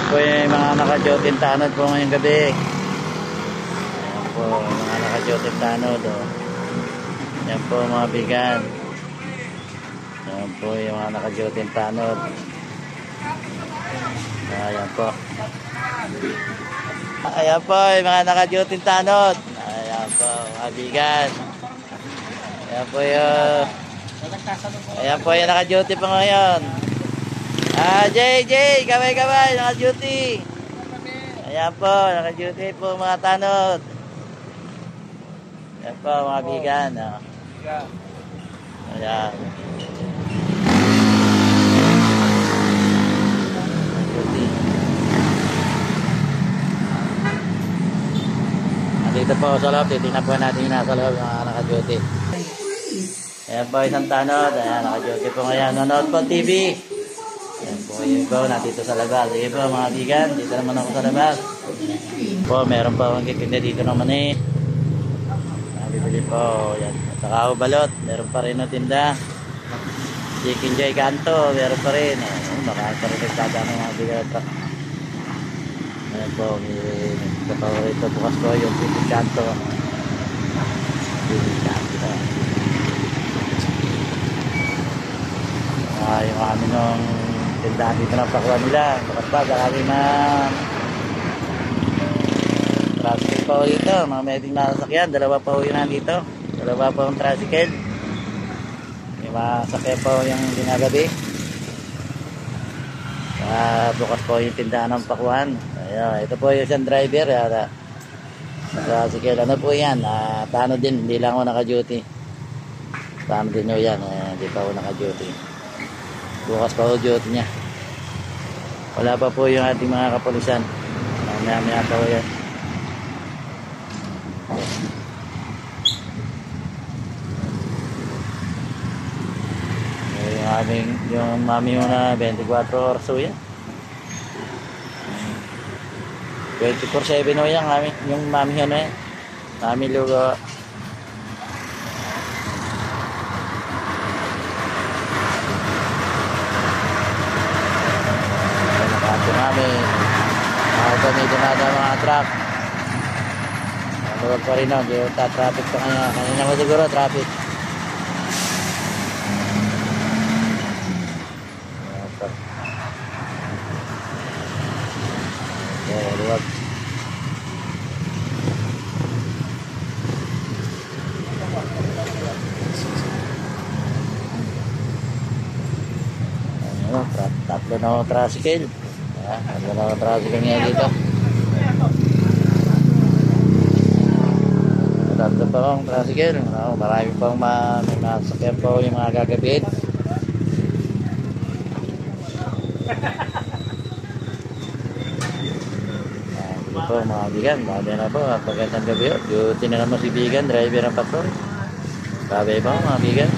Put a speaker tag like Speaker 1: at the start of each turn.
Speaker 1: po yung mga naka-jotin tanod po ngayong gabi. Ayan po, mga naka-jotin tanod. Oh. Ayan po mga bigan. Ayan po yung mga naka-jotin tanod. Ayan po. Ayan po yung mga naka-jotin tanod. Ayan po mga bigan. Ayan po yung... Ayan po yung naka-duty po ngayon. JJ, kamay-kamay, naka-duty. Ayan po, naka-duty po mga tanod. Ayan po mga bigan. Ayan. Naka-duty. Nandito po sa loob, titignan po natin yung nasa loob mga naka-duty. Ayan po isang tanod. Ayan, naka-duty po ngayon. Nanood po TV. Ayan po yung iba nandito sa labas. Sige po mga bigan, dito naman ako sa labas. Po, meron pa akong kikinda dito naman eh. Bibili po. Ayan. Saka balot, meron pa rin na tinda. Chicken Joy Kanto, meron pa rin. Baka pa rin nagtada ng mga bigan. Ayan po, may paborito bukas po yung Chicken Kanto. Chicken Kanto. Yung amin nung tindahan dito ng pakuan nila. Bukas pa, sakali na tricycle pa ho dito. Mga meding nasasakyan. Dalawa pa ho yun nandito. Dalawa pa yung tricycle. Yung masakyan pa ho yung ginagabi. Bukas po yung tindahan ng pakuan. Ayan, ito po yung isang driver. Tricycle. Ano po yan? Tano din. Hindi lang ako naka-duty. Tano din nyo yan. Hindi pa ako naka-duty. Bukas pa ho duty niya. Wala pa po yung ating mga kapulisan. Mamaya pa ho yan. Yung mami mo na 24 oras ho yan. 24/7 ho yan. Yung mami ho na yan. Mami lugo. Namin dito na mga truck. Luwag pa rin traffic pa kanina mo siguro traffic. Luwag. Tatlo na ako tricycle. Ano na ang tricycle niya dito. Tatlo pa akong tricycle. Marami pang may masakyan po yung mga gagabit. Dito po mga bigan. Babi na po. Pagkantang gabi. Duty na naman si bigan. Driver ng patrol. Babi pa mga bigan.